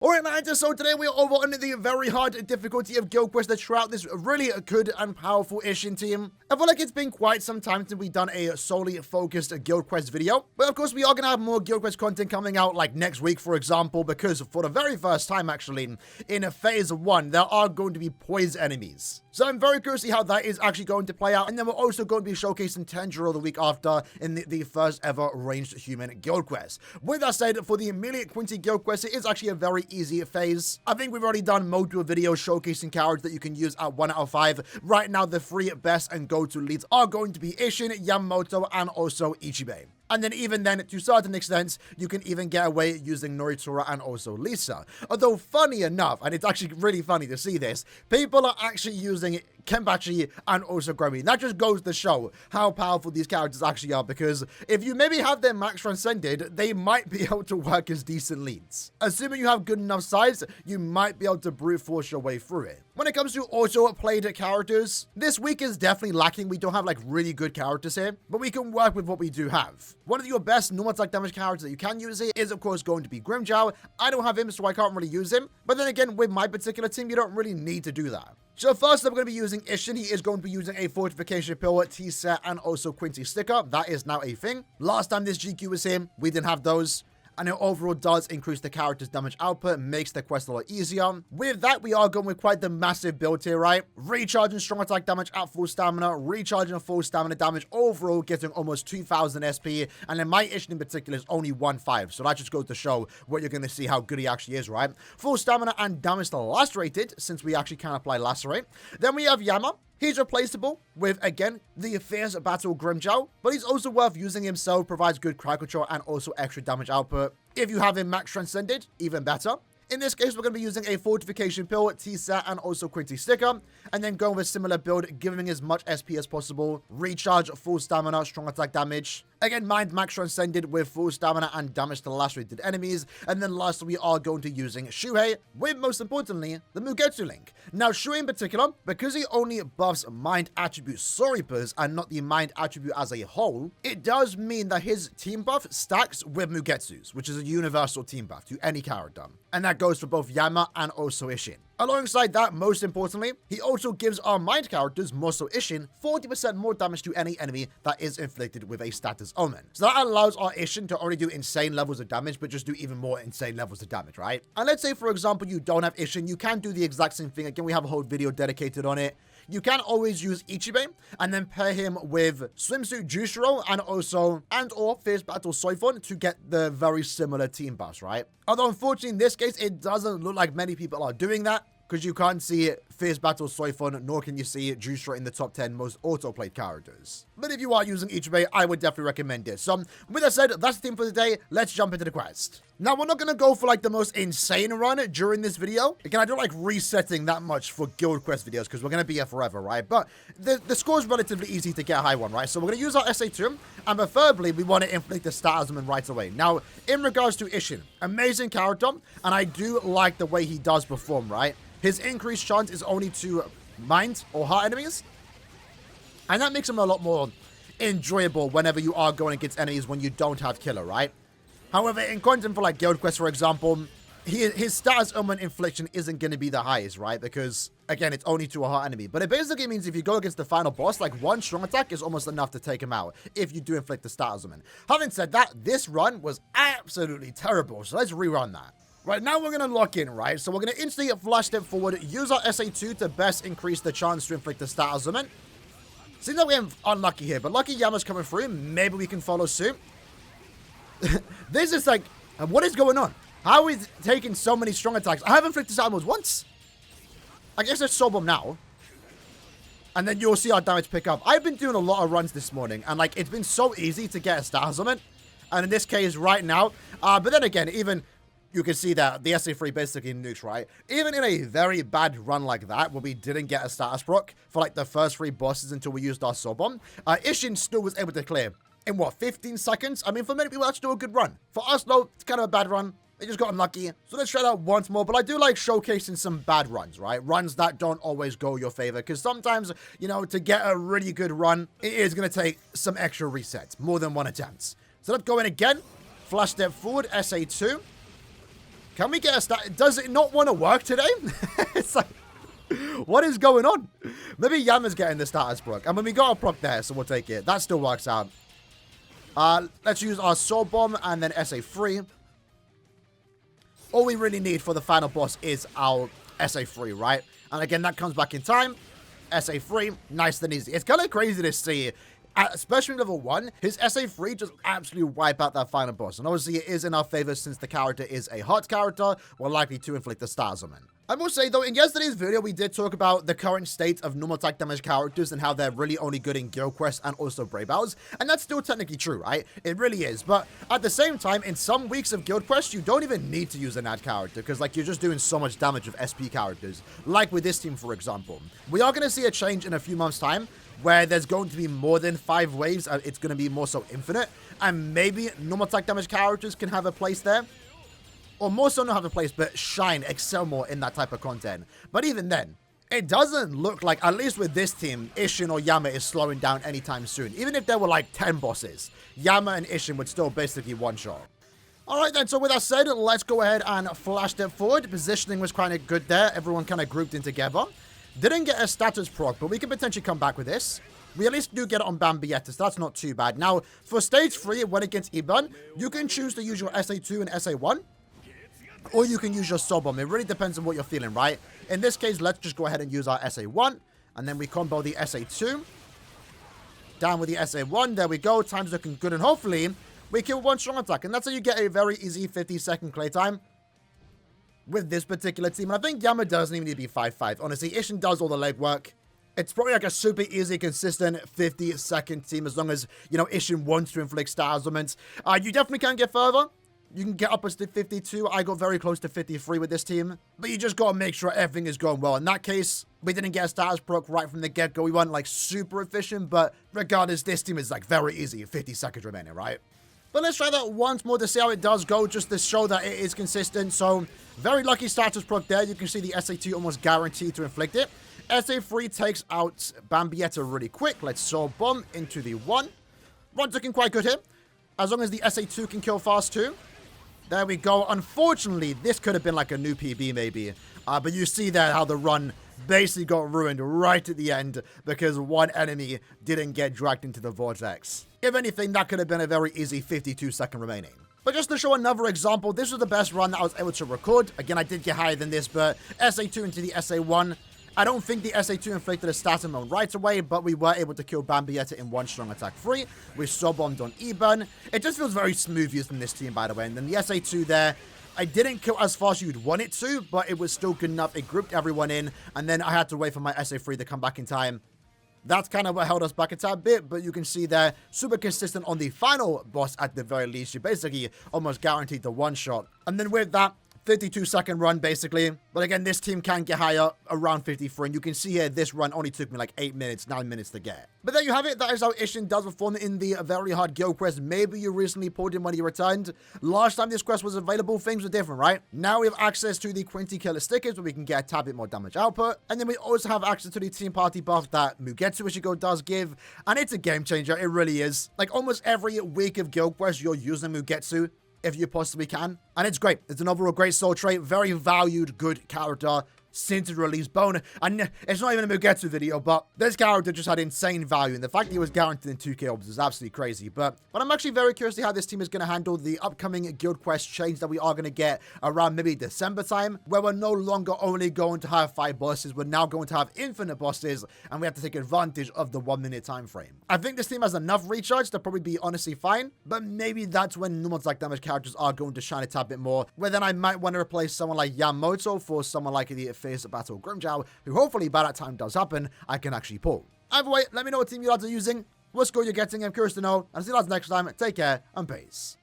Alright, man, so today we are over on the very hard difficulty of Guild Quest to try out this really good and powerful ISSHIN team. I feel like it's been quite some time since we've done a solely focused Guild Quest video. But of course, we are going to have more Guild Quest content coming out like next week, for example, because for the very first time, actually, in Phase 1, there are going to be poison enemies. So I'm very curious to see how that is actually going to play out. And then we're also going to be showcasing Tanjiro the week after in the first ever ranged human Guild Quest. With that said, for the immediate QUINCY Guild Quest, it is actually a very easy phase. I think we've already done multiple videos showcasing characters that you can use at 1 out of 5. Right now, the 3 best and go-to leads are going to be ISSHIN, Yamamoto, and also Ichibe. And then even then, to a certain extent, you can even get away using Noritora and also Lisa. Although, funny enough, and it's actually really funny to see this, people are actually using Kenpachi and also Grommy. That just goes to show how powerful these characters actually are, because if you maybe have them max transcended, they might be able to work as decent leads. Assuming you have good enough size, you might be able to brute force your way through it. When it comes to also played characters, this week is definitely lacking. We don't have like really good characters here, but we can work with what we do have. One of your best normal attack damage characters that you can use here is of course going to be Grimmjow. I don't have him, so I can't really use him. But then again, with my particular team, you don't really need to do that. So first up, we're going to be using ISSHIN. He is going to be using a fortification pill, T-set, and also QUINCY sticker. That is now a thing. Last time this GQ was here, we didn't have those. And it overall does increase the character's damage output, makes the quest a lot easier. With that, we are going with quite the massive build here, right? Recharging strong attack damage at full stamina, recharging full stamina damage, overall getting almost 2000 SP, and then my ISSHIN in particular is only 1.5, so that just goes to show what you're going to see how good he actually is, right? Full stamina and damage to lacerated, since we actually can apply lacerate. Then we have Yama. He's replaceable with, again, the Fierce Battle Grimmjow, but he's also worth using himself, provides good crowd control and also extra damage output. If you have him max transcended, even better. In this case, we're going to be using a fortification pill, T-set, and also QUINCY sticker, and then going with a similar build, giving him as much SP as possible, recharge, full stamina, strong attack damage. Again, mind max transcended with full stamina and damage to lacerated enemies. And then lastly, we are going to be using Shuhei with, most importantly, the Mugetsu link. Now, Shuhei in particular, because he only buffs mind attribute Soripers and not the mind attribute as a whole, it does mean that his team buff stacks with Mugetsu's, which is a universal team buff to any character. And that goes for both Yama and also ISSHIN. Alongside that, most importantly, he also gives our mind characters, more so ISSHIN, 40% more damage to any enemy that is inflicted with a status omen. So that allows our ISSHIN to only do insane levels of damage, but just do even more insane levels of damage, right? And let's say, for example, you don't have ISSHIN, you can do the exact same thing. Again, we have a whole video dedicated on it. You can always use Ichibe and then pair him with Swimsuit Jushiro and or Fierce Battle Soifon to get the very similar team buffs, right? Although unfortunately in this case, it doesn't look like many people are doing that, because you can't see Fierce Battle Soifon, nor can you see Jushiro in the top 10 most auto-played characters. But if you are using Ichibe, I would definitely recommend it. So, with that said, that's the theme for today. Let's jump into the quest. Now, we're not going to go for, like, the most insane run during this video. Again, I don't like resetting that much for Guild Quest videos, because we're going to be here forever, right? But the score is relatively easy to get a high one, right? So, we're going to use our SA2, and preferably, we want to inflict the statusman right away. Now, in regards to ISSHIN, amazing character, and I do like the way he does perform, right? His increased chance is only to mind or heart enemies. And that makes him a lot more enjoyable whenever you are going against enemies when you don't have killer, right? However, in content for like Guild Quest, for example, his status omen infliction isn't going to be the highest, right? Because, again, it's only to a heart enemy. But it basically means if you go against the final boss, like one strong attack is almost enough to take him out if you do inflict the status omen. Having said that, this run was absolutely terrible. So let's rerun that. Right, now we're going to lock in, right? So we're going to instantly flash step forward, use our SA2 to best increase the chance to inflict the status omen. Seems like we're unlucky here, but lucky Yama's coming through. Maybe we can follow suit. This is like, what is going on? How is taking so many strong attacks? I haven't inflicted status omens once. I guess let's solve them now. And then you'll see our damage pick up. I've been doing a lot of runs this morning, and like, it's been so easy to get a status omen. And in this case, right now, but then again, even... you can see that the SA3 basically nukes, right? Even in a very bad run like that, where we didn't get a status proc for like the first 3 bosses until we used our Soul Bomb, ISSHIN still was able to clear in what, 15 seconds? I mean, for many people, that's still a good run. For us, though, it's kind of a bad run. They just got unlucky. So let's try that once more. But I do like showcasing some bad runs, right? Runs that don't always go your favor. Because sometimes, you know, to get a really good run, it is going to take some extra resets. More than one attempt. So let's go in again. Flash step forward, SA2. Can we get a stat? Does it not want to work today? It's like, what is going on? Maybe Yama's getting the status proc. I mean, we got a proc there, so we'll take it. That still works out. Let's use our Soul Bomb and then SA3. All we really need for the final boss is our SA3, right? And again, that comes back in time. SA3, nice and easy. It's kind of crazy to see, especially level 1, his SA3 just absolutely wipe out that final boss. And obviously, it is in our favor since the character is a hot character. We're likely to inflict the stars on him. I will say, though, in yesterday's video, we did talk about the current state of normal attack damage characters and how they're really only good in Guild Quests and also Brave Hours. And that's still technically true, right? It really is. But at the same time, in some weeks of Guild Quests, you don't even need to use an ad character because, like, you're just doing so much damage with SP characters. Like with this team, for example. We are going to see a change in a few months' time where there's going to be more than 5 waves. It's going to be more so infinite. And maybe normal attack damage characters can have a place there. Or more so not have a place, but shine, excel more in that type of content. But even then, it doesn't look like, at least with this team, ISSHIN or Yama is slowing down anytime soon. Even if there were like 10 bosses, Yama and ISSHIN would still basically one-shot. Alright then, so with that said, let's go ahead and flash step forward. Positioning was kind of good there. Everyone kind of grouped in together. Didn't get a status proc, but we can potentially come back with this. We at least do get it on Bambietta, so that's not too bad. Now, for stage 3, when it gets Iban, you can choose to use your SA2 and SA1. Or you can use your Soul Bomb. It really depends on what you're feeling, right? In this case, let's just go ahead and use our SA1. And then we combo the SA2. Down with the SA1. There we go. Time's looking good. And hopefully, we kill one strong attack. And that's how you get a very easy 50-second clay time with this particular team. And I think Yama doesn't even need to be 5-5. Honestly, ISSHIN does all the legwork. It's probably like a super easy, consistent 50-second team as long as, you know, ISSHIN wants to inflict star elements. You definitely can get further. You can get upwards to 52. I got very close to 53 with this team. But you just got to make sure everything is going well. In that case, we didn't get a status proc right from the get-go. We weren't, like, super efficient. But regardless, this team is, like, very easy. 50 seconds remaining, right? But let's try that once more to see how it does go, just to show that it is consistent. So, very lucky status proc there. You can see the SA2 almost guaranteed to inflict it. SA3 takes out Bambietta really quick. Let's Soul Bomb into the 1. Run's looking quite good here. As long as the SA2 can kill fast too. There we go. Unfortunately, this could have been like a new PB maybe. But you see there how the run basically got ruined right at the end because one enemy didn't get dragged into the vortex. If anything, that could have been a very easy 52-second remaining. But just to show another example, this was the best run that I was able to record. Again, I did get higher than this, but SA2 into the SA1. I don't think the SA2 inflicted a stat amount right away, but we were able to kill Bambietta in one strong attack free. We Soul Bombed on Iban. It just feels very smooth used from this team, by the way. And then the SA2 there, I didn't kill as fast as you'd want it to, but it was still good enough. It grouped everyone in, and then I had to wait for my SA3 to come back in time. That's kind of what held us back a tad bit, but you can see there, super consistent on the final boss at the very least. You basically almost guaranteed the one-shot. And then with that, 52-second run, basically. But again, this team can get higher, around 53. And you can see here, this run only took me like 8 minutes, 9 minutes to get. But there you have it. That is how ISSHIN does perform in the very hard guild quest. Maybe you recently pulled in when you returned. Last time this quest was available, things were different, right? Now we have access to the QUINCY killer stickers, where we can get a tad bit more damage output. And then we also have access to the team party buff that Mugetsu Ichigo does give. And it's a game changer. It really is. Like almost every week of guild quest, you're using Mugetsu if you possibly can. And it's great. It's an overall great soul trait. Very valued, good character since its release. Bone. And it's not even a Mugetsu video, but this character just had insane value. And the fact that he was guaranteed in 2 kills is absolutely crazy. But I'm actually very curious to see how this team is going to handle the upcoming guild quest change that we are going to get around maybe December time, where we're no longer only going to have 5 bosses. We're now going to have infinite bosses, and we have to take advantage of the 1-minute time frame. I think this team has enough recharge to probably be honestly fine, but maybe that's when normal attack damage characters are going to shine a tad bit more, where then I might want to replace someone like Yamamoto for someone like the Fierce Battle Grimjow, who hopefully by that time does happen, I can actually pull. Either way, let me know what team you guys are using, what score you're getting. I'm curious to know, and see you guys next time. Take care and peace.